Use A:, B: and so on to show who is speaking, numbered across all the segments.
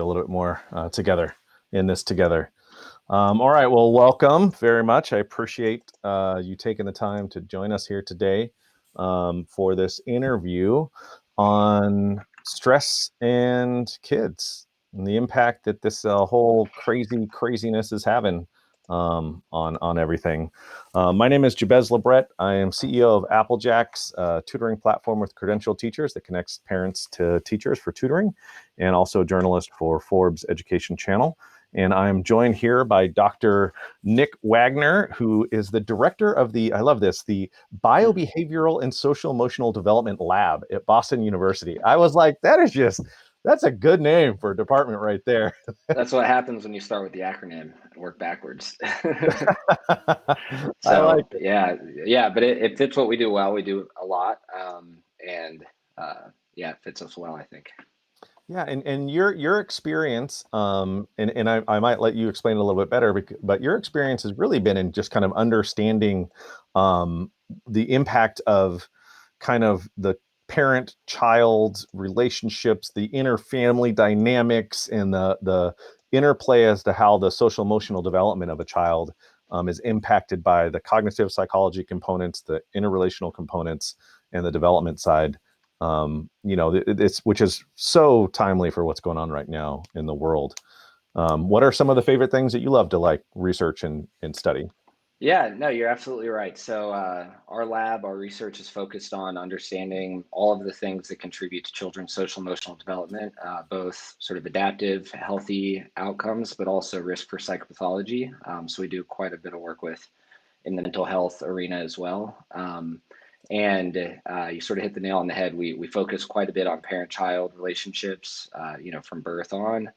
A: a little bit more together in this together. All right, well, welcome very much. I appreciate you taking the time to join us here today for this interview on stress and kids and the impact that this whole craziness is having on everything. My name is Jabez LeBret. I am CEO of Applejax, a tutoring platform with credentialed teachers that connects parents to teachers for tutoring, and also a journalist for Forbes Education Channel. And I'm joined here by Dr. Nick Wagner, who is the director of the Biobehavioral and Social Emotional Development Lab at Boston University. I was like, that's a good name for a department right there.
B: That's what happens when you start with the acronym and work backwards.
A: I like it.
B: Yeah, but it fits what we do well. We do a lot, and it fits us well, I think.
A: Yeah, and your experience, and I might let you explain it a little bit better, but your experience has really been in just kind of understanding the impact of kind of the parent-child relationships, the inner family dynamics, and the interplay as to how the social emotional development of a child is impacted by the cognitive psychology components, the interrelational components, and the development side. It's which is so timely for what's going on right now in the world. What are some of the favorite things that you love to research and study?
B: Yeah, no, you're absolutely right. So our lab, our research is focused on understanding all of the things that contribute to children's social emotional development, both sort of adaptive, healthy outcomes, but also risk for psychopathology. So we do quite a bit of work in the mental health arena as well. And you sort of hit the nail on the head. We focus quite a bit on parent-child relationships, from birth on.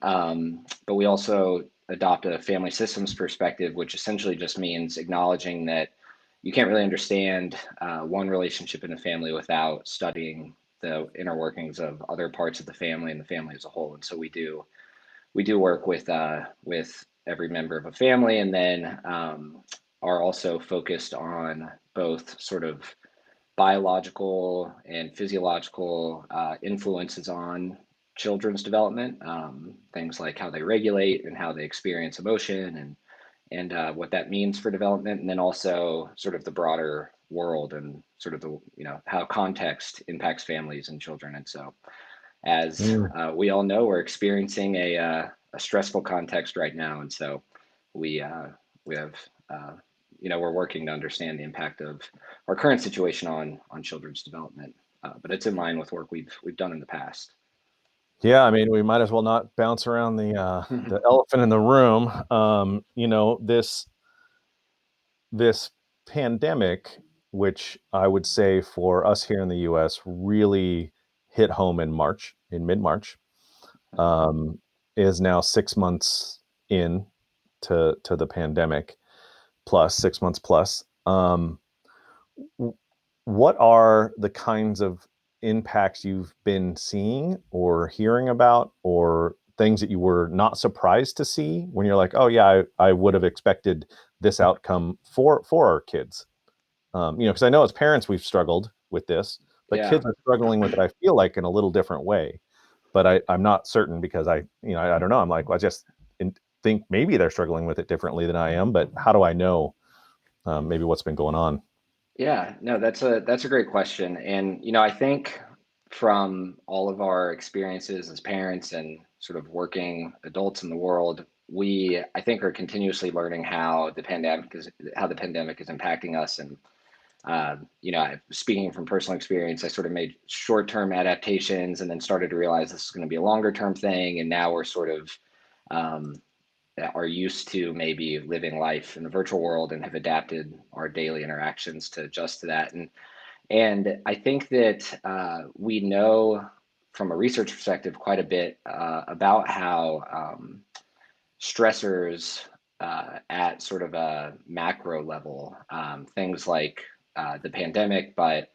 B: But we also adopt a family systems perspective, which essentially just means acknowledging that you can't really understand one relationship in a family without studying the inner workings of other parts of the family and the family as a whole. And so we do work with every member of a family, and then are also focused on both sort of biological and physiological influences on children's development, things like how they regulate and how they experience emotion, and what that means for development, and then also sort of the broader world and sort of the how context impacts families and children. And so, as we all know, we're experiencing a stressful context right now, and so we have we're working to understand the impact of our current situation on children's development, but it's in line with work we've done in the past.
A: Yeah, I mean, we might as well not bounce around the elephant in the room. This pandemic, which I would say for us here in the U.S. really hit home in mid-March, is now 6 months in to the pandemic, plus 6 months plus. What are the kinds of impacts you've been seeing or hearing about, or things that you were not surprised to see when you're like, oh yeah, I would have expected this outcome for our kids? Because I know as parents we've struggled with this, but
B: Yeah.
A: kids are struggling with it, I feel like, in a little different way. But I'm not certain, because I don't know. I'm like, well, I just think maybe they're struggling with it differently than I am, but how do I know maybe what's been going on?
B: Yeah, no, that's a great question. And I think from all of our experiences as parents and sort of working adults in the world, we, I think, are continuously learning how the pandemic is impacting us. And speaking from personal experience, I sort of made short-term adaptations and then started to realize this is going to be a longer-term thing. And now we're sort of are used to maybe living life in the virtual world and have adapted our daily interactions to adjust to that. And I think that we know from a research perspective quite a bit about how stressors at sort of a macro level, things like the pandemic, but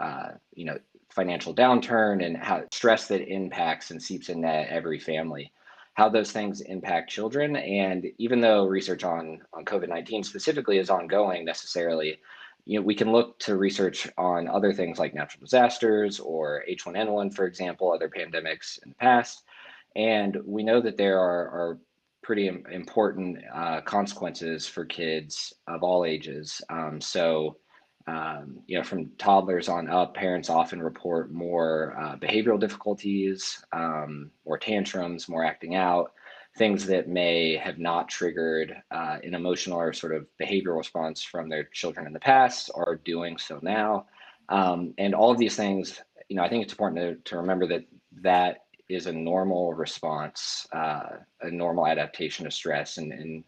B: financial downturn, and how stress that impacts and seeps into every family, how those things impact children. And even though research on COVID-19 specifically is ongoing necessarily, we can look to research on other things like natural disasters or H1N1, for example, other pandemics in the past, And we know that there are pretty important consequences for kids of all ages. From toddlers on up, parents often report more behavioral difficulties, more tantrums, more acting out, things that may have not triggered an emotional or sort of behavioral response from their children in the past are doing so now. And all of these things, I think it's important to remember that is a normal response, a normal adaptation to stress and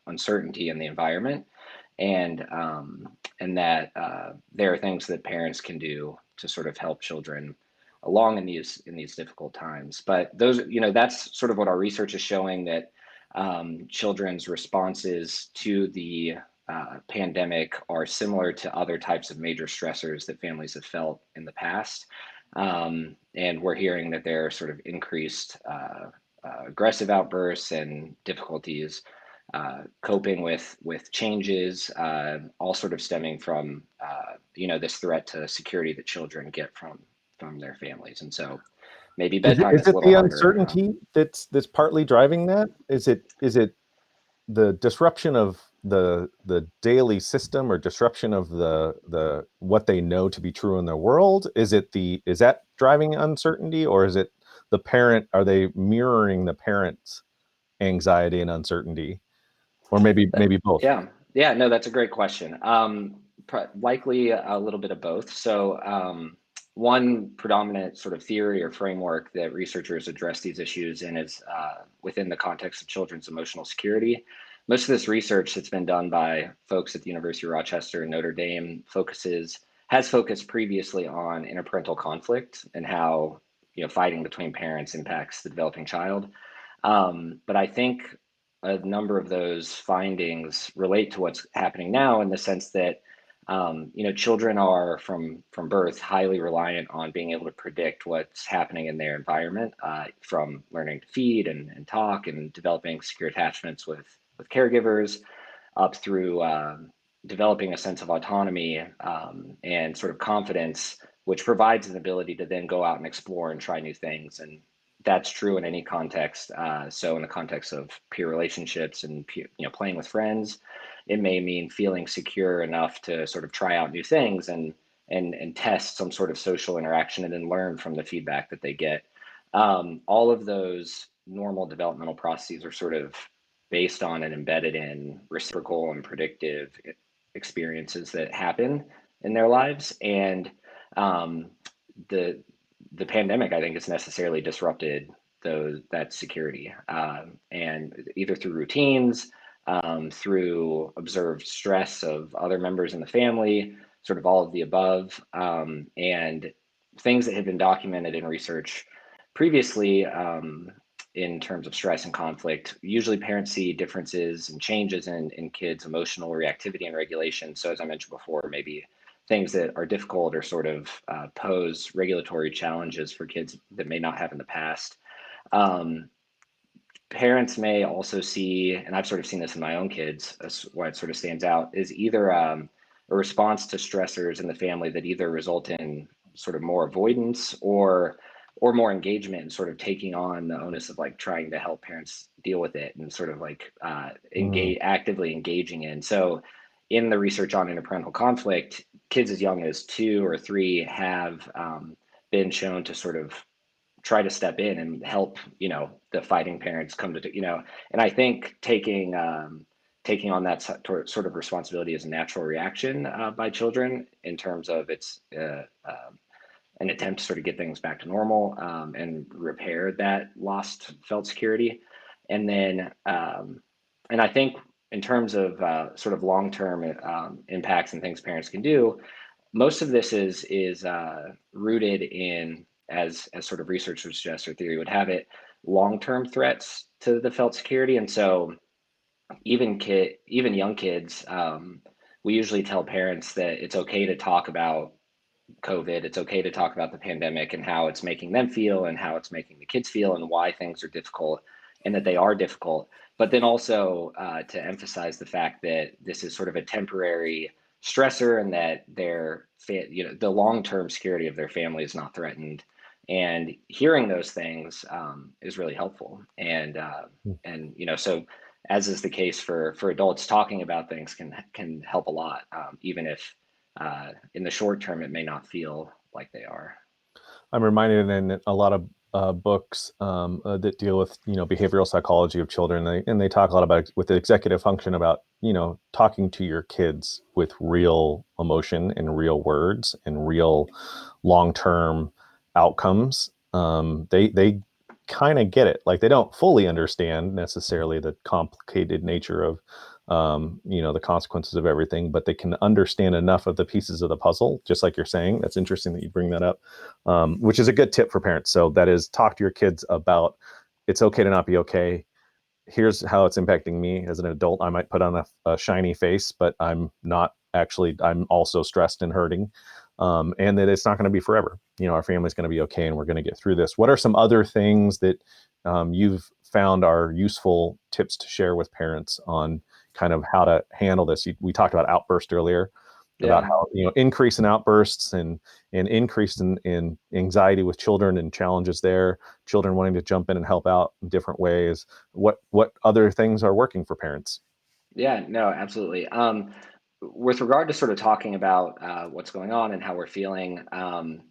B: uncertainty in the environment, and that there are things that parents can do to sort of help children along in these difficult times. But that's sort of what our research is showing, that children's responses to the pandemic are similar to other types of major stressors that families have felt in the past. And we're hearing that there are sort of increased aggressive outbursts and difficulties coping with changes, all sort of stemming from this threat to security that children get from their families. And so maybe bedtime
A: Is
B: is a
A: it
B: little
A: the
B: harder.
A: uncertainty that's partly driving that? Is it the disruption of the daily system, or disruption of the what they know to be true in their world? Is that driving uncertainty, or is it the parent? Are they mirroring the parent's anxiety and uncertainty, or maybe both?
B: Yeah, yeah, no, that's a great question. Likely a little bit of both. So, one predominant sort of theory or framework that researchers address these issues in is within the context of children's emotional security. Most of this research that's been done by folks at the University of Rochester and Notre Dame has focused previously on interparental conflict and how fighting between parents impacts the developing child. But I think a number of those findings relate to what's happening now, in the sense that children are from birth highly reliant on being able to predict what's happening in their environment, from learning to feed and talk and developing secure attachments with caregivers, up through developing a sense of autonomy and sort of confidence, which provides an ability to then go out and explore and try new things. And that's true in any context. So in the context of peer relationships and playing with friends, it may mean feeling secure enough to sort of try out new things and test some sort of social interaction and then learn from the feedback that they get. All of those normal developmental processes are sort of based on and embedded in reciprocal and predictive experiences that happen in their lives. And um, the the pandemic, I think, has necessarily disrupted that security, and either through routines, through observed stress of other members in the family, sort of all of the above, and things that have been documented in research previously, in terms of stress and conflict. Usually parents see differences and changes in kids' emotional reactivity and regulation. So as I mentioned before, maybe things that are difficult or sort of pose regulatory challenges for kids that may not have in the past. Um, Parents may also see, and I've sort of seen this in my own kids, why it sort of stands out, is either a response to stressors in the family that either result in sort of more avoidance or more engagement, and sort of taking on the onus of like trying to help parents deal with it and sort of like
A: Mm,
B: actively engaging in. So in the research on interparental conflict, kids as young as 2 or 3 have been shown to sort of try to step in and help the fighting parents come to and I think taking on that sort of responsibility is a natural reaction by children, in terms of it's an attempt to sort of get things back to normal, and repair that lost felt security. And then and I think in terms of sort of long-term impacts and things parents can do, most of this is rooted in, as sort of research would suggest or theory would have it, long-term threats to the felt security. And so even young kids, we usually tell parents that it's okay to talk about COVID. It's okay to talk about the pandemic and how it's making them feel and how it's making the kids feel and why things are difficult and that they are difficult. But then also to emphasize the fact that this is sort of a temporary stressor, and that the long-term security of their family is not threatened. and hearing those things is really helpful.
A: Mm.
B: And so as is the case for adults, talking about things can help a lot, even if in the short term it may not feel like they are.
A: I'm reminded in a lot of books that deal with behavioral psychology of children, and they talk a lot about with the executive function about talking to your kids with real emotion and real words and real long term outcomes. They kind of get it. Like they don't fully understand necessarily the complicated nature of the consequences of everything, but they can understand enough of the pieces of the puzzle, just like you're saying. That's interesting that you bring that up, which is a good tip for parents. So that is, talk to your kids about it's okay to not be okay. Here's how it's impacting me as an adult. I might put on a shiny face, but I'm not actually, I'm also stressed and hurting. And that it's not going to be forever. Our family's going to be okay and we're going to get through this. What are some other things that you've found are useful tips to share with parents on kind of how to handle this? We talked about outburst earlier, about
B: Yeah.
A: how, increase in outbursts and increase in anxiety with children and challenges there, children wanting to jump in and help out in different ways. What other things are working for parents?
B: Yeah, no, absolutely. With regard to sort of talking about what's going on and how we're feeling,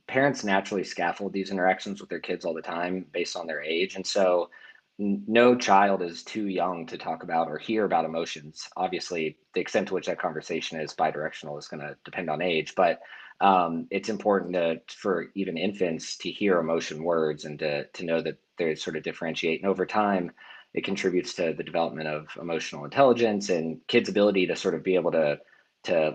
B: parents naturally scaffold these interactions with their kids all the time based on their age. And so no child is too young to talk about or hear about emotions. Obviously, the extent to which that conversation is bidirectional is going to depend on age, but it's important for even infants to hear emotion words and to know that they sort of differentiate. And over time, it contributes to the development of emotional intelligence and kids' ability to sort of be able to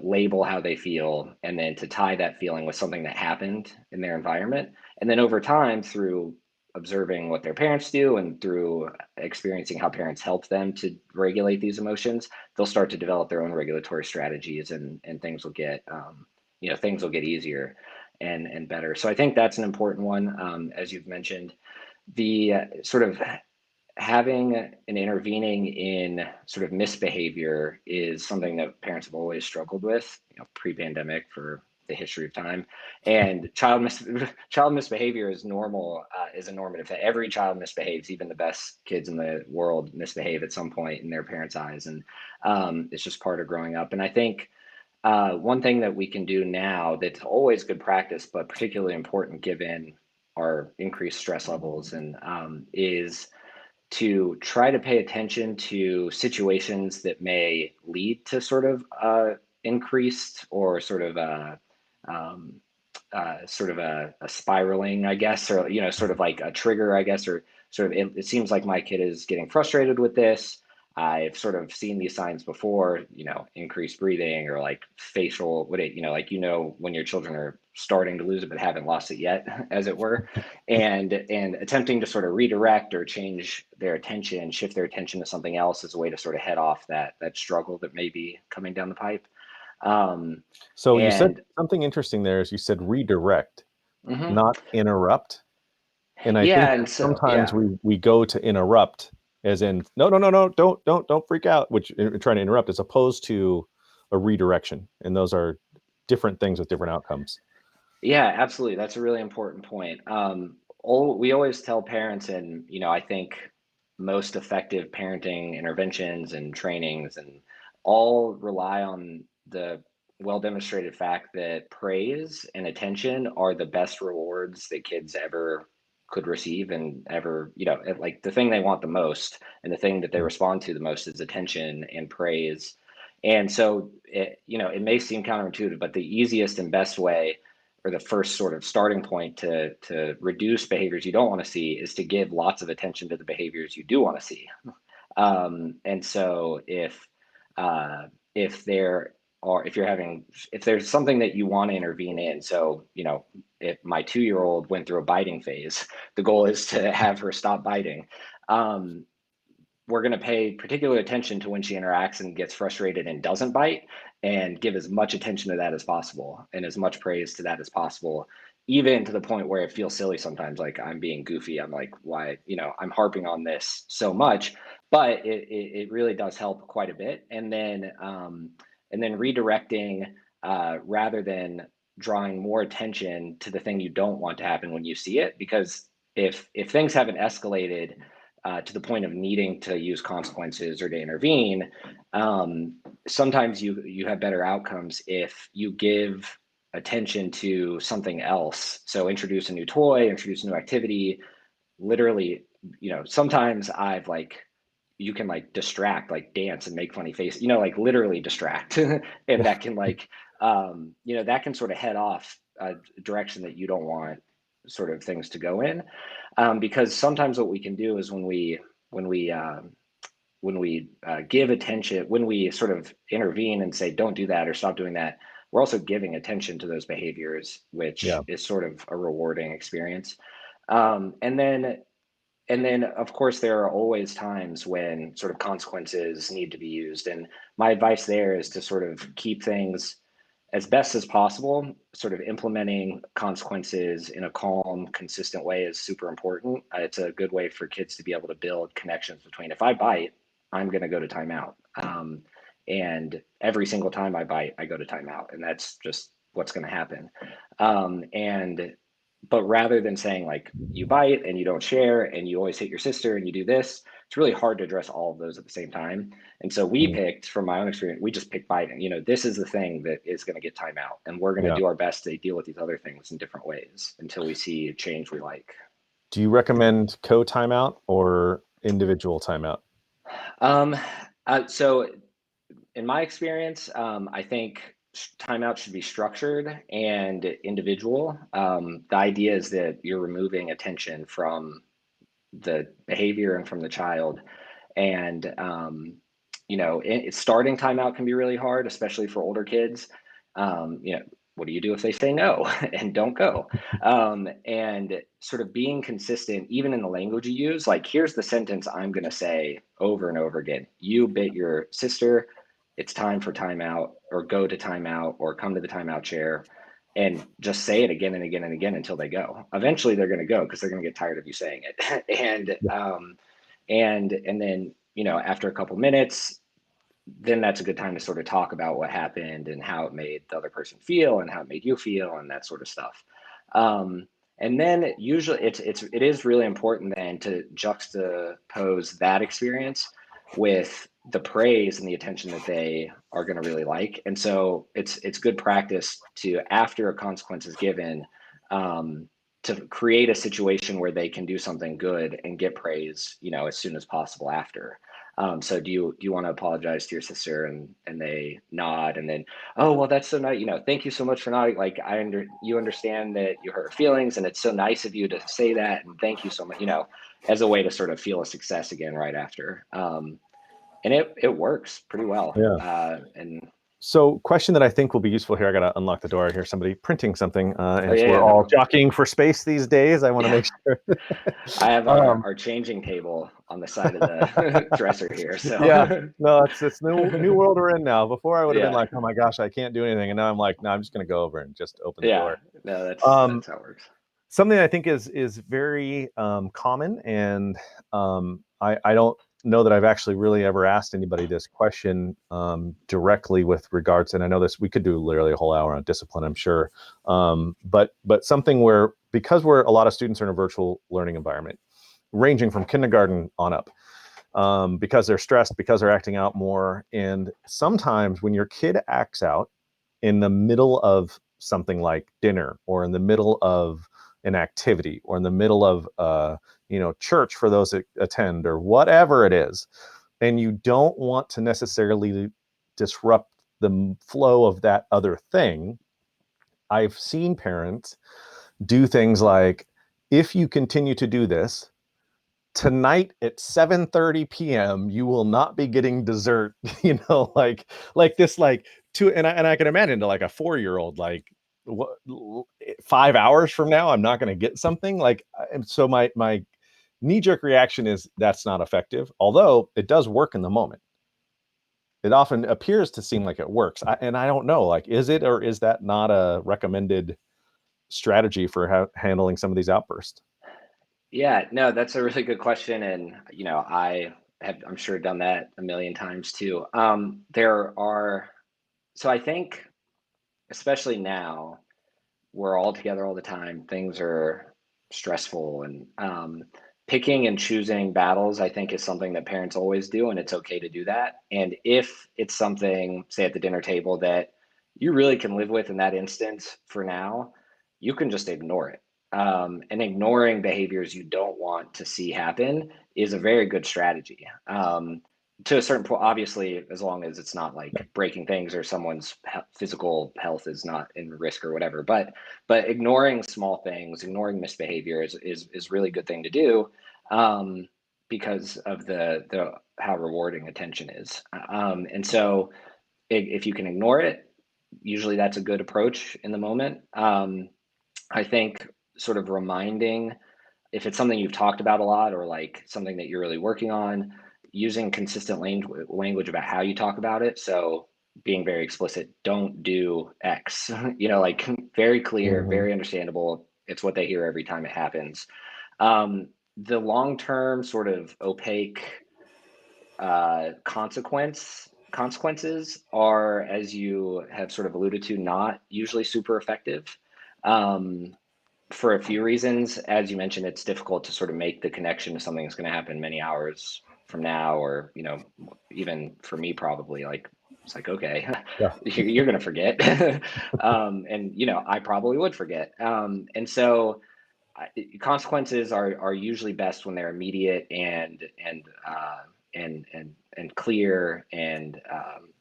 B: label how they feel and then to tie that feeling with something that happened in their environment. And then over time, through observing what their parents do and through experiencing how parents help them to regulate these emotions, they'll start to develop their own regulatory strategies, and things will get things will get easier and better. So I think that's an important one, as you've mentioned. The sort of having and intervening in sort of misbehavior is something that parents have always struggled with, pre-pandemic, for the history of time. And child misbehavior is normal, is a normative that every child misbehaves. Even the best kids in the world misbehave at some point in their parents' eyes, and it's just part of growing up. And I think one thing that we can do now that's always good practice, but particularly important given our increased stress levels, and is to try to pay attention to situations that may lead to sort of increased or um, sort of a spiraling, I guess, or sort of like a trigger, I guess, or sort of it seems like my kid is getting frustrated with this. I've sort of seen these signs before, increased breathing or like facial, like when your children are starting to lose it but haven't lost it yet, as it were, and attempting to sort of redirect or change their attention, shift their attention to something else as a way to sort of head off that struggle that may be coming down the pipe. Um,
A: So you said
B: and
A: something interesting there is you said redirect,
B: mhm.
A: not interrupt. And I think
B: Yeah,
A: that
B: and so
A: sometimes
B: yeah,
A: we go to interrupt as in no, no, no, no, don't freak out, which trying to interrupt, as opposed to a redirection. And those are different things with different outcomes.
B: yeah, absolutely. That's a really important point. We always tell parents, and I think most effective parenting interventions and trainings and all rely on the well demonstrated fact that praise and attention are the best rewards that kids ever could receive and ever, like the thing they want the most and the thing that they respond to the most is attention and praise. And so it may seem counterintuitive, but the easiest and best way, or the first sort of starting point to reduce behaviors you don't want to see, is to give lots of attention to the behaviors you do want to see. And so uh, if there if there's something that you want to intervene in, so if my 2-year old went through a biting phase, the goal is to have her stop biting. Um, we're going to pay particular attention to when she interacts and gets frustrated and doesn't bite, and give as much attention to that as possible and as much praise to that as possible, even to the point where it feels silly sometimes, like I'm being goofy. I'm like, why, I'm harping on this so much, but it really does help quite a bit. And then redirecting, rather than drawing more attention to the thing you don't want to happen when you see it. Because if things haven't escalated to the point of needing to use consequences or to intervene, sometimes you have better outcomes if you give attention to something else. So introduce a new toy, introduce a new activity. Literally, sometimes I've like you can like distract, like dance and make funny faces, like literally distract. And that can like that can sort of head off a direction that you don't want sort of things to go in. Because sometimes what we can do is when we give attention, when we sort of intervene and say don't do that or stop doing that, we're also giving attention to those behaviors, which
A: Yeah.
B: is sort of a rewarding experience. And then of course there are always times when sort of consequences need to be used, and my advice there is to sort of keep things as best as possible. Sort of implementing consequences in a calm, consistent way is super important. It's a good way for kids to be able to build connections between, if I bite, I'm going to go to timeout. And every single time I bite, I go to timeout, and that's just what's going to happen. And but rather than saying like you bite and you don't share and you always hit your sister and you do this, it's really hard to address all of those at the same time. And so we
A: Mm.
B: picked, from my own experience, we just picked biting. This is the thing that is going to get timeout, and we're going to
A: Yeah.
B: do our best to deal with these other things in different ways until we see a change we like.
A: Do you recommend co-timeout or individual timeout?
B: Um, so in my experience, I think timeout should be structured and individual. The idea is that you're removing attention from the behavior and from the child. And starting timeout can be really hard, especially for older kids. What do you do if they say no and don't go? And sort of being consistent, even in the language you use. Like, here's the sentence I'm going to say over and over again: you bit your sister, it's time for timeout, or go to timeout, or come to the timeout chair. And just say it again and again and again until they go. Eventually they're going to go because they're going to get tired of you saying it. And then, after a couple minutes, then that's a good time to sort of talk about what happened and how it made the other person feel and how it made you feel and that sort of stuff. And then usually it is really important then to juxtapose that experience with the praise and the attention that they are going to really like. And so it's good practice to, after a consequence is given, to create a situation where they can do something good and get praise, as soon as possible after. So do you want to apologize to your sister, and they nod, and then, oh well, that's so nice, thank you so much for nodding, like you understand that you hurt feelings, and it's so nice of you to say that, and thank you so much, as a way to sort of feel a success again right after. And it works pretty well.
A: Yeah.
B: And
A: So, question that I think will be useful here. I got to unlock the door. I hear somebody printing something,
B: oh
A: as
B: yeah,
A: we're
B: yeah,
A: all
B: no,
A: jockeying for space these days. I want to
B: yeah,
A: make sure.
B: I have our
A: um,
B: our changing table on the side of the dresser here,
A: yeah,
B: so
A: no, it's new world we're in now. Before I would have been
B: yeah,
A: like, oh my gosh, I can't do anything, and now I'm like, no, I'm just going to go over and just open the
B: yeah,
A: door.
B: no,
A: Um,
B: that's how it works.
A: Something I think is very common, and I don't know that I've actually really ever asked anybody this question directly with regards. And I know this, we could do literally a whole hour on discipline, I'm sure. But something where, because a lot of students are in a virtual learning environment, ranging from kindergarten on up, because they're stressed, because they're acting out more, and sometimes when your kid acts out in the middle of something like dinner, or in the middle of an activity, or in the middle of church for those that attend, or whatever it is, and you don't want to necessarily disrupt the flow of that other thing, I've seen parents do things like, if you continue to do this, tonight at 7:30 p.m. you will not be getting dessert. Like this, like, to and I can imagine, to like a 4-year-old, like, what, 5 hours from now I'm not going to get something, like. And so my knee-jerk reaction is that's not effective, although it does work in the moment. It often appears to seem like it works, and I don't know, like, is it, or is that not a recommended strategy for handling some of these outbursts?
B: Yeah, no, that's a really good question. And, I have, I'm sure, done that a million times too. So I think, especially now, we're all together all the time. Things are stressful, and picking and choosing battles, I think, is something that parents always do, and it's okay to do that. And if it's something, say at the dinner table, that you really can live with in that instance for now, you can just ignore it. And ignoring behaviors you don't want to see happen is a very good strategy. To a certain point, obviously, as long as it's not like breaking things or someone's physical health is not in risk or whatever. But ignoring small things, ignoring misbehavior is really good thing to do, um, because of the how rewarding attention is. And so if you can ignore it, usually that's a good approach in the moment. I think sort of reminding, if it's something you've talked about a lot or like something that you're really working on, using consistent language about how you talk about it. So being very explicit, don't do X, like very clear,
A: Mhm.
B: very understandable. It's what they hear every time it happens. The long term sort of opaque consequences are, as you have sort of alluded to, not usually super effective. Um, for a few reasons. As you mentioned, it's difficult to sort of make the connection to something that's going to happen many hours from now, or, even for me, probably like, it's like, okay,
A: Yeah.
B: you're going to forget. And, I probably would forget. And so consequences are usually best when they're immediate and clear and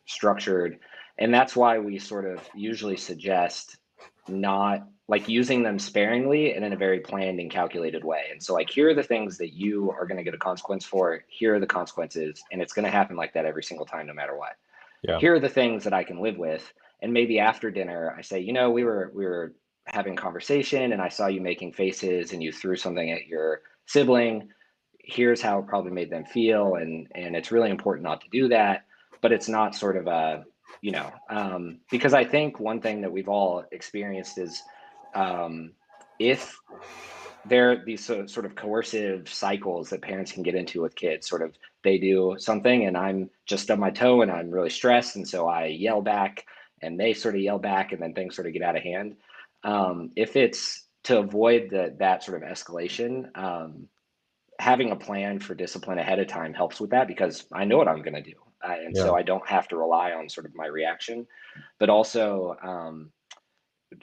B: structured, and that's why we sort of usually suggest not like using them sparingly and in a very planned and calculated way. And so, like, here are the things that you are going to get a consequence for. Here are the consequences, and it's going to happen like that every single time, no matter what.
A: Yeah.
B: Here are the things that I can live with. And maybe after dinner, I say, we were having conversation and I saw you making faces and you threw something at your sibling. Here's how it probably made them feel. And it's really important not to do that. But it's not sort of because I think one thing that we've all experienced is, if there are these sort of coercive cycles that parents can get into with kids. Sort of, they do something and I'm just on my toe and I'm really stressed, and so I yell back, and they sort of yell back, and then things sort of get out of hand. If it's to avoid that sort of escalation, having a plan for discipline ahead of time helps with that, because I know what I'm going to do, and
A: Yeah.
B: so I don't have to rely on sort of my reaction. But also,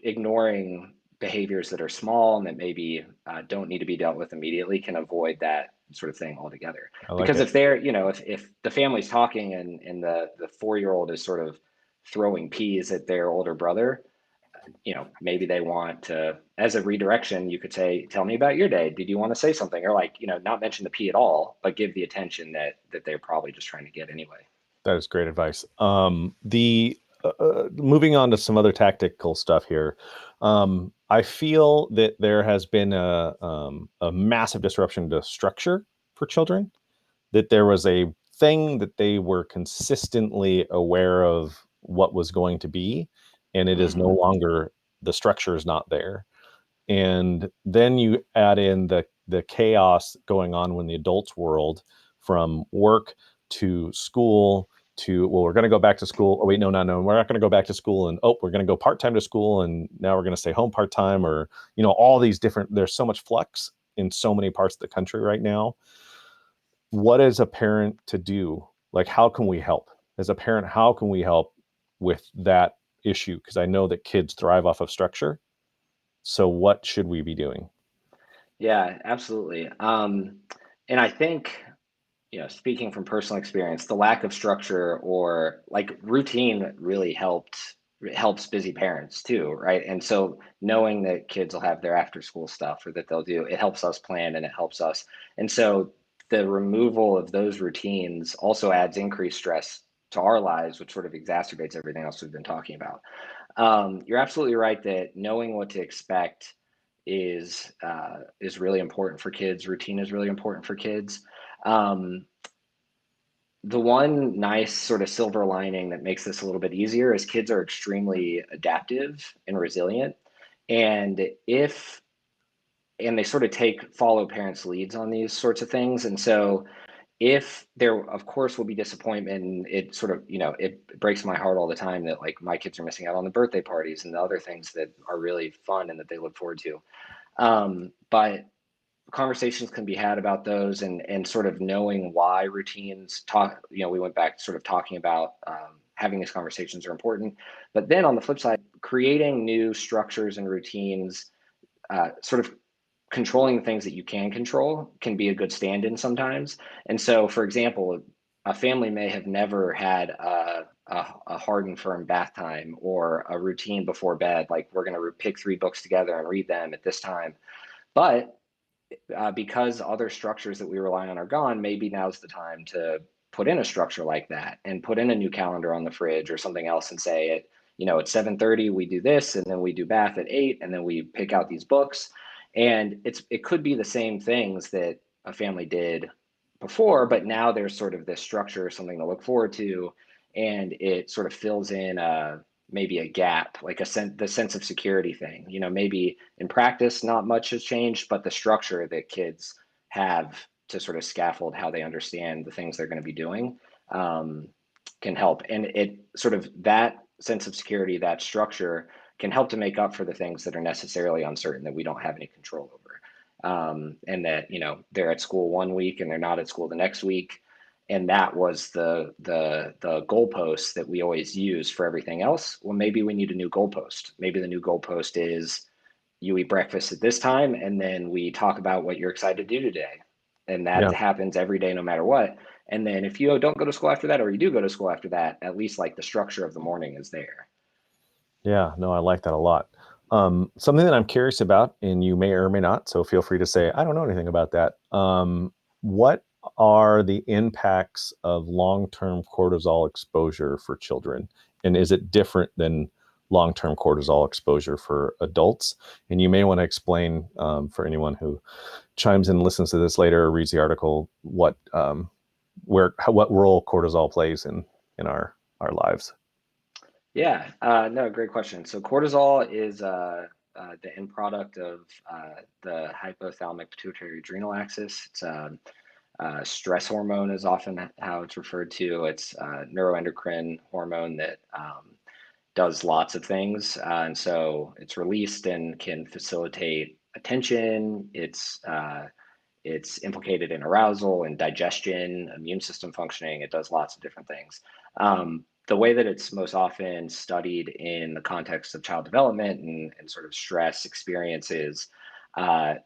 B: ignoring behaviors that are small and that maybe don't need to be dealt with immediately can avoid that sort of thing altogether.
A: I like
B: Because
A: it.
B: if they're, if the family's talking and the 4-year-old is sort of throwing peas at their older brother, maybe they want to, as a redirection, you could say, tell me about your day. Did you want to say something? Or, like, not mention the pee at all, but give the attention that they're probably just trying to get anyway.
A: That is great advice. The moving on to some other tactical stuff here. I feel that there has been a massive disruption to structure for children. That there was a thing that they were consistently aware of what was going to be, and it is no
B: Hmm.
A: longer, the structure is not there. And then you add in the chaos going on when the adults world, from work to school to, well, we're going to go back to school, oh wait, no, no, no, we're not going to go back to school, and oh, we're going to go part-time to school, and now we're going to stay home part-time, or all these different, there's so much flux in so many parts of the country right now. What is a parent to do? Like, how can we help? As a parent, how can we help with that issue? Because I know that kids thrive off of structure. So what should we be doing?
B: Yeah, absolutely. And I think, speaking from personal experience, the lack of structure or like routine really helps busy parents too, right? And so knowing that kids will have their after school stuff, or that they'll do, it helps us plan and it helps us. And so the removal of those routines also adds increased stress to our lives, which sort of exacerbates everything else we've been talking about. You're absolutely right that knowing what to expect is really important for kids. Routine is really important for kids. Um, the one nice sort of silver lining that makes this a little bit easier is kids are extremely adaptive and resilient, and they sort of follow parents' leads on these sorts of things, and so If there, of course, will be disappointment, and it sort of, it breaks my heart all the time that like my kids are missing out on the birthday parties and the other things that are really fun and that they look forward to. But conversations can be had about those, and sort of knowing why routines talk, we went back to sort of talking about having these conversations are important. But then on the flip side, creating new structures and routines, sort of controlling the things that you can control can be a good stand-in sometimes. And so, for example, a family may have never had a hard and firm bath time or a routine before bed, like we're going to pick 3 books together and read them at this time. But because other structures that we rely on are gone, maybe now's the time to put in a structure like that and put in a new calendar on the fridge or something else and say at 7:30 we do this, and then we do bath at 8, and then we pick out these books. And it could be the same things that a family did before, but now there's sort of this structure, something to look forward to, and it sort of fills in maybe a gap, like the sense of security thing. Maybe in practice, not much has changed, but the structure that kids have to sort of scaffold how they understand the things they're going to be doing um, can help. And it sort of that sense of security, that structure can help to make up for the things that are necessarily uncertain that we don't have any control over. And that, they're at school one week and they're not at school the next week. And that was the goalpost that we always use for everything else. Well, maybe we need a new goalpost. Maybe the new goalpost is you eat breakfast at this time, and then we talk about what you're excited to do today. And that
A: Yeah.
B: happens every day, no matter what. And then if you don't go to school after that, or you do go to school after that, at least like the structure of the morning is there.
A: Yeah, no, I like that a lot. Something that I'm curious about, and you may or may not, so feel free to say, I don't know anything about that. What are the impacts of long-term cortisol exposure for children? And is it different than long-term cortisol exposure for adults? And you may want to explain for anyone who chimes in and listens to this later or reads the article what role cortisol plays in our lives.
B: Yeah, no, great question. So cortisol is the end product of the hypothalamic pituitary adrenal axis. It's stress hormone is often how it's referred to. It's a neuroendocrine hormone that does lots of things. And so it's released and can facilitate attention. It's implicated in arousal and digestion, immune system functioning. It does lots of different things. The way that it's most often studied in the context of child development and sort of stress experiences,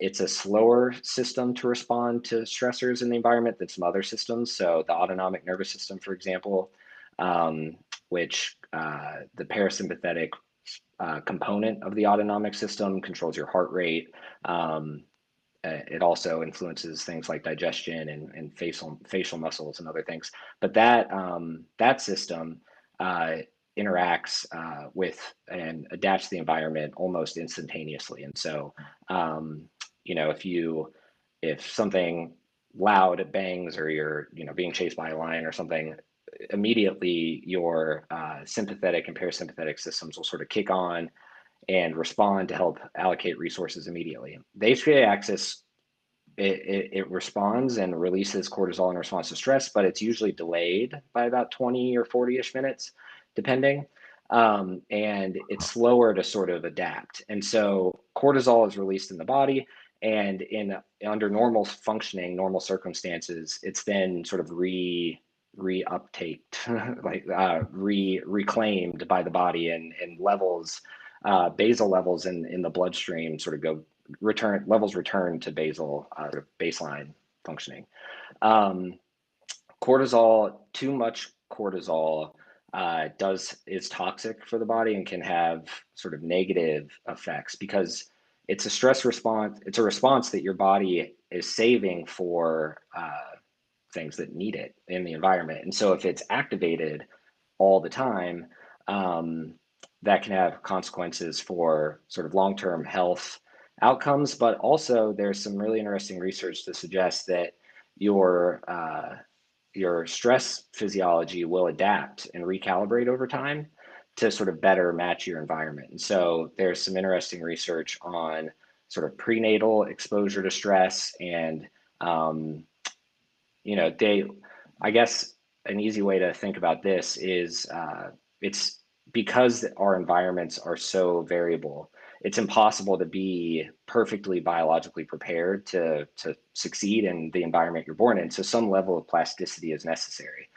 B: it's a slower system to respond to stressors in the environment than some other systems. So the autonomic nervous system, for example, which the parasympathetic component of the autonomic system controls your heart rate. It also influences things like digestion and facial muscles and other things. But that system uh, interacts with and adapts to the environment almost instantaneously. And so, if something loud bangs or you're being chased by a lion or something, immediately your sympathetic and parasympathetic systems will sort of kick on and respond to help allocate resources immediately. The HPA axis, it responds and releases cortisol in response to stress, but it's usually delayed by about 20 or 40-ish minutes, depending. And it's slower to sort of adapt. And so cortisol is released in the body, and under normal functioning, normal circumstances, it's then sort of reuptaked, like reclaimed by the body, and levels, basal levels in the bloodstream sort of return to basal baseline functioning. Um, Cortisol, too much cortisol is toxic for the body and can have sort of negative effects because it's a stress response. It's a response that your body is saving for things that need it in the environment. And so if it's activated all the time, um, that can have consequences for sort of long-term health outcomes. But also, there's some really interesting research to suggest that your your stress physiology will adapt and recalibrate over time to sort of better match your environment. And so there's some interesting research on sort of prenatal exposure to stress and I guess an easy way to think about this is it's because our environments are so variable, it's impossible to be perfectly biologically prepared to succeed in the environment you're born in. So some level of plasticity is necessary.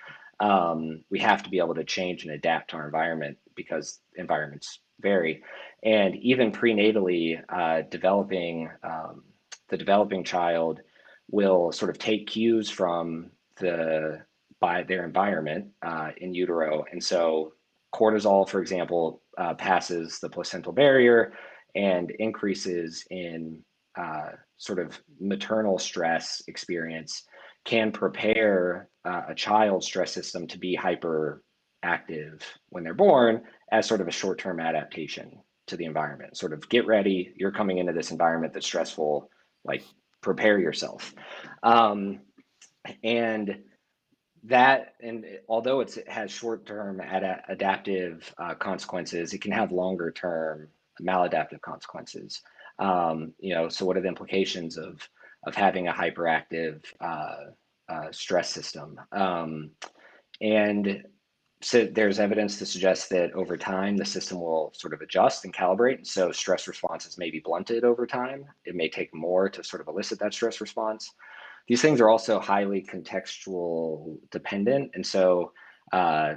B: We have to be able to change and adapt to our environment because environments vary. And even prenatally, the developing child will sort of take cues from by their environment in utero. And so cortisol, for example, passes the placental barrier and increases in sort of maternal stress experience can prepare a child's stress system to be hyperactive when they're born as sort of a short-term adaptation to the environment. Sort of get ready, you're coming into this environment that's stressful, like prepare yourself. Um, and and although it has short-term adaptive consequences, it can have longer-term maladaptive consequences. So what are the implications of having a hyperactive stress system? And so there's evidence to suggest that over time the system will sort of adjust and calibrate. So stress responses may be blunted over time. It may take more to sort of elicit that stress response. These things are also highly contextual dependent. And so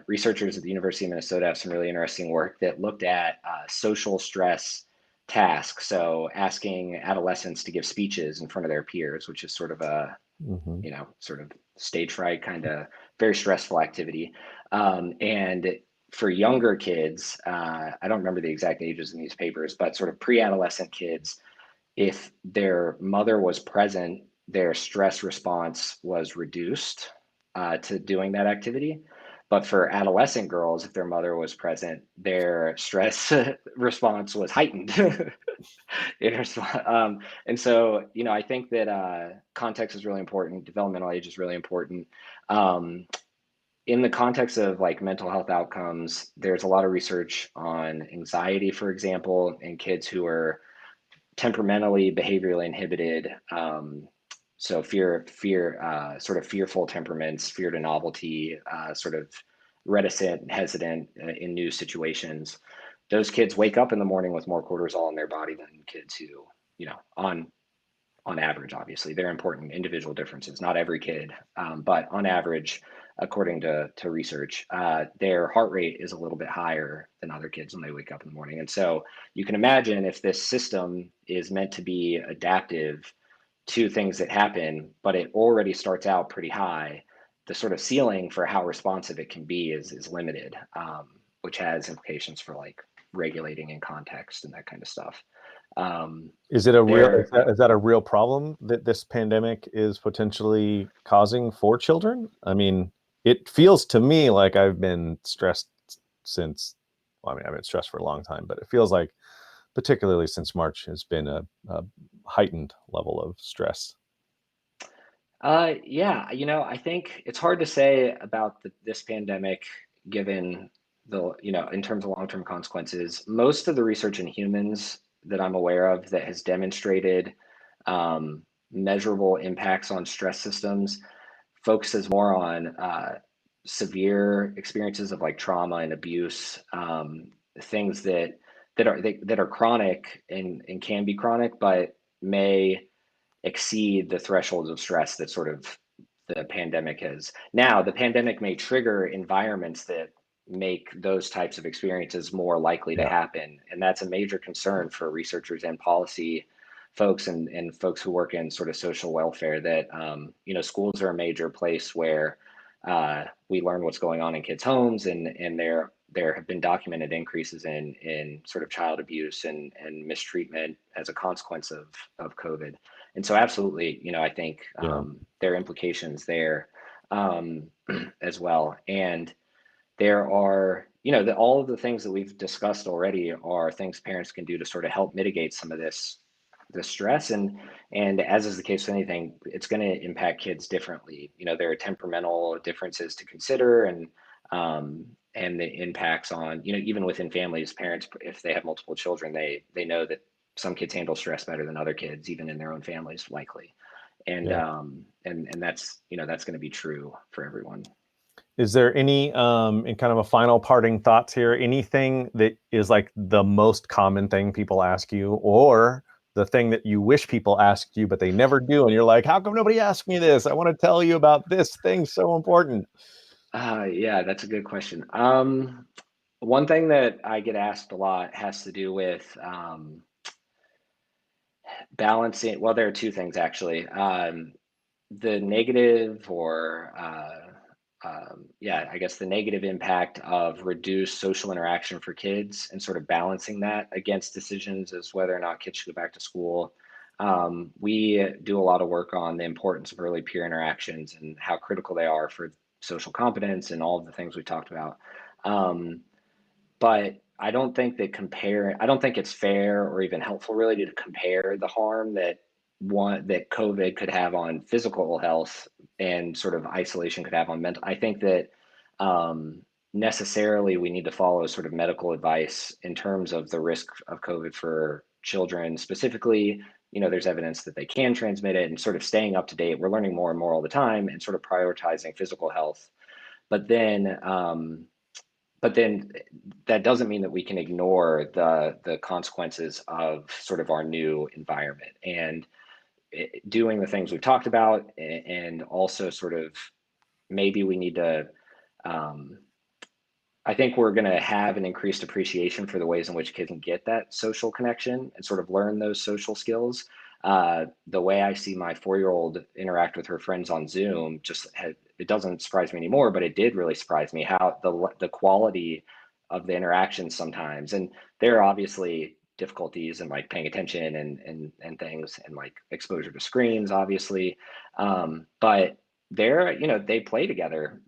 B: researchers at the University of Minnesota have some really interesting work that looked at social stress tasks. So asking adolescents to give speeches in front of their peers, which is sort of a,
A: Hmm.
B: sort of stage fright kind of very stressful activity. And for younger kids, I don't remember the exact ages in these papers, but sort of pre-adolescent kids, if their mother was present, their stress response was reduced to doing that activity. But for adolescent girls, if their mother was present, their stress response was heightened. And so, I think that context is really important. Developmental age is really important. Um, in the context of like mental health outcomes, there's a lot of research on anxiety, for example, in kids who are temperamentally, behaviorally inhibited. So sort of fearful temperaments, fear to novelty, sort of reticent and hesitant in new situations. Those kids wake up in the morning with more cortisol in their body than kids who, on average, obviously, there are important individual differences. Not every kid, but on average, according to research, their heart rate is a little bit higher than other kids when they wake up in the morning. And so you can imagine if this system is meant to be adaptive to things that happen, but it already starts out pretty high, the sort of ceiling for how responsive it can be is limited, which has implications for like regulating in context and that kind of stuff.
A: Is it a real,
B: There,
A: is that a real problem that this pandemic is potentially causing for children? I mean, it feels to me like I've been stressed since, well, I mean, I've been stressed for a long time, but it feels like particularly since March has been a heightened level of stress.
B: yeah, I think it's hard to say about this pandemic, given in terms of long-term consequences. Most of the research in humans that I'm aware of that has demonstrated um, measurable impacts on stress systems focuses more on severe experiences of like trauma and abuse, things that are chronic and can be chronic, but may exceed the thresholds of stress that sort of the pandemic has. Now, the pandemic may trigger environments that make those types of experiences more likely to
A: Yeah.
B: happen. And that's a major concern for researchers and policy folks and folks who work in sort of social welfare that, schools are a major place where we learn what's going on in kids' homes, and there have been documented increases in sort of child abuse and mistreatment as a consequence of COVID. And so, absolutely, I think
A: Yeah.
B: there are implications there um, as well. And there are, all of the things that we've discussed already are things parents can do to sort of help mitigate some of this stress. And as is the case with anything, it's going to impact kids differently. There are temperamental differences to consider, and the impacts on, even within families, parents, if they have multiple children, they know that some kids handle stress better than other kids, even in their own families, likely. and
A: Yeah.
B: that's, that's going to be true for everyone.
A: Is there any, in kind of a final parting thoughts here, anything that is like the most common thing people ask you, or the thing that you wish people asked you, but they never do? And you're like, how come nobody asked me this? I want to tell you about this thing so important.
B: Yeah, that's a good question. One thing that I get asked a lot has to do with balancing. Well, there are two things actually. The negative or yeah, I guess the negative impact of reduced social interaction for kids and sort of balancing that against decisions as whether or not kids should go back to school. We do a lot of work on the importance of early peer interactions and how critical they are for social competence and all of the things we talked about. Um, but I don't think it's fair or even helpful really to compare the harm that COVID could have on physical health and sort of isolation could have on mental. I think that um, necessarily we need to follow sort of medical advice in terms of the risk of COVID for children specifically. There's evidence that they can transmit it, and sort of staying up to date. We're learning more and more all the time, and sort of prioritizing physical health. But then but then that doesn't mean that we can ignore the consequences of sort of our new environment and doing the things we've talked about, and also sort of maybe we need to um, I think we're going to have an increased appreciation for the ways in which kids can get that social connection and sort of learn those social skills. The way I see my 4-year-old interact with her friends on Zoom it doesn't surprise me anymore, but it did really surprise me how the quality of the interactions sometimes. And there are obviously difficulties in like paying attention and things, and like exposure to screens, obviously. But they play together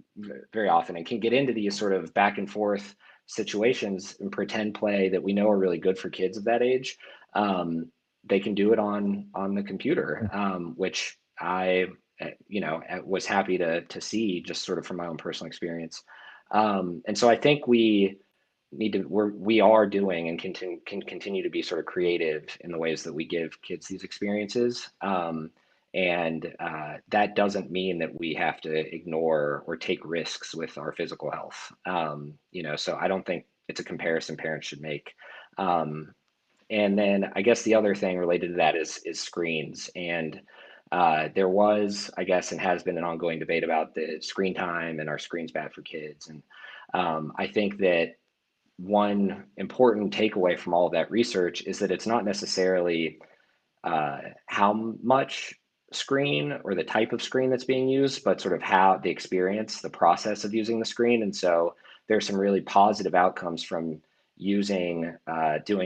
B: very often and can get into these sort of back and forth situations and pretend play that we know are really good for kids of that age. They can do it on the computer, which I was happy to see just sort of from my own personal experience. And so I think we are doing and can continue to be sort of creative in the ways that we give kids these experiences. And that doesn't mean that we have to ignore or take risks with our physical health. So I don't think it's a comparison parents should make. Um, and then I guess the other thing related to that is screens. And there was, I guess, and has been an ongoing debate about the screen time and are screens bad for kids. And I think that one important takeaway from all of that research is that it's not necessarily how much screen or the type of screen that's being used, but sort of how the experience, the process of using the screen. And so there's some really positive outcomes from doing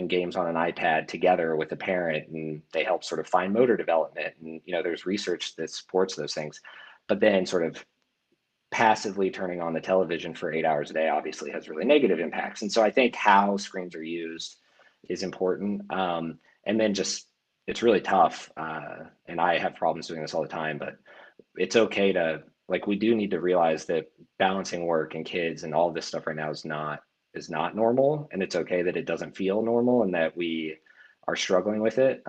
B: games on an iPad together with a parent, and they help sort of fine motor development. And, there's research that supports those things. But then sort of passively turning on the television for 8 hours a day obviously has really negative impacts. And so I think how screens are used is important. And then just it's really tough, and I have problems doing this all the time. But it's okay to like we do need to realize that balancing work and kids and all this stuff right now is not normal, and it's okay that it doesn't feel normal and that we are struggling with it.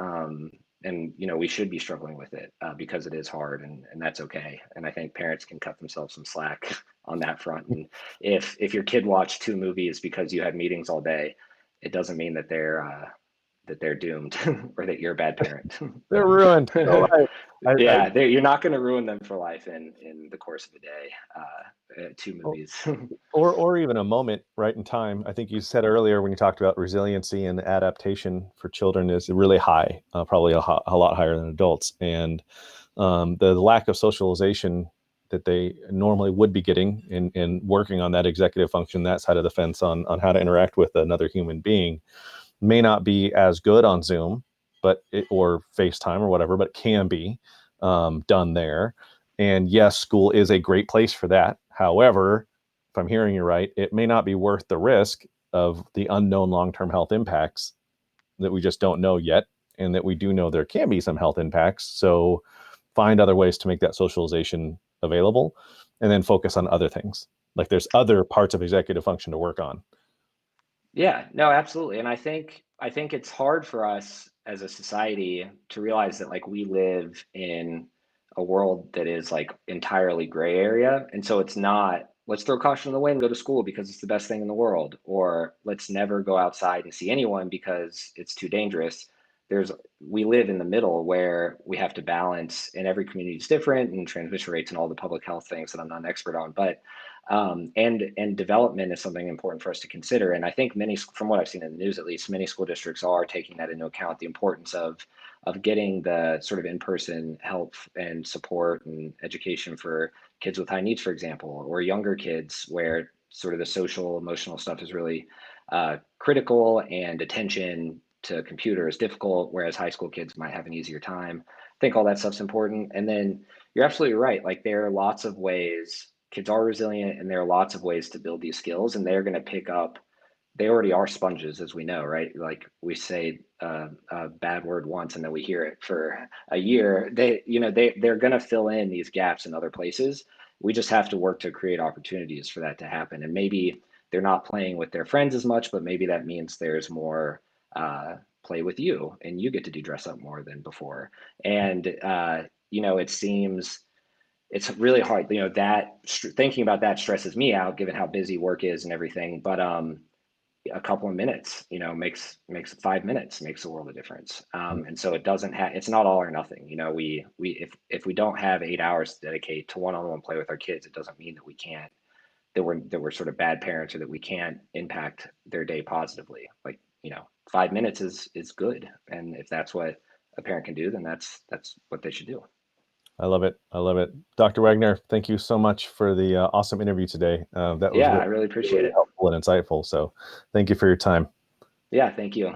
B: And we should be struggling with it because it is hard, and that's okay. And I think parents can cut themselves some slack on that front. And if your kid watched 2 movies because you had meetings all day, it doesn't mean that they're doomed or that you're a bad parent.
A: They're ruined for life.
B: Yeah, you're not going to ruin them for life in the course of a day. 2 movies.
A: Or even a moment right in time. I think you said earlier when you talked about resiliency and adaptation for children is really high, probably a lot higher than adults. And the lack of socialization that they normally would be getting in working on that executive function, that side of the fence on how to interact with another human being, may not be as good on Zoom, or FaceTime or whatever, but can be done there. And yes, school is a great place for that. However, if I'm hearing you right, it may not be worth the risk of the unknown long-term health impacts that we just don't know yet, and that we do know there can be some health impacts. So find other ways to make that socialization available, and then focus on other things. Like there's other parts of executive function to work on.
B: Yeah, no, absolutely. And I think it's hard for us as a society to realize that like we live in a world that is like entirely gray area. And so it's not, let's throw caution to the wind, go to school because it's the best thing in the world, or let's never go outside and see anyone because it's too dangerous. There's, we live in the middle where we have to balance, and every community is different, and transmission rates and all the public health things that I'm not an expert on, but and development is something important for us to consider. And I think many, from what I've seen in the news at least, many school districts are taking that into account, the importance of getting the sort of in-person help and support and education for kids with high needs, for example, or younger kids where sort of the social emotional stuff is really critical, and attention to computer is difficult, whereas high school kids might have an easier time. I think all that stuff's important. And then you're absolutely right. Like there are lots of ways kids are resilient, and there are lots of ways to build these skills, and they're going to pick up. They already are sponges, as we know, right? Like we say a bad word once and then we hear it for a year. They're going to fill in these gaps in other places. We just have to work to create opportunities for that to happen. And maybe they're not playing with their friends as much, but maybe that means there's more play with you, and you get to do dress up more than before. And it seems it's really hard. That thinking about that stresses me out, given how busy work is and everything. But a couple of minutes, makes 5 minutes makes a world of difference. And so it doesn't have, it's not all or nothing. If we don't have 8 hours to dedicate to one-on-one play with our kids, it doesn't mean that we can't, that we're sort of bad parents, or that we can't impact their day positively. Like, 5 minutes is good. And if that's what a parent can do, then that's what they should do.
A: I love it. I love it. Dr. Wagner, thank you so much for the awesome interview today. That was
B: Yeah,
A: really,
B: I really appreciate
A: really
B: it.
A: helpful and insightful. So thank you for your time.
B: Yeah, thank you.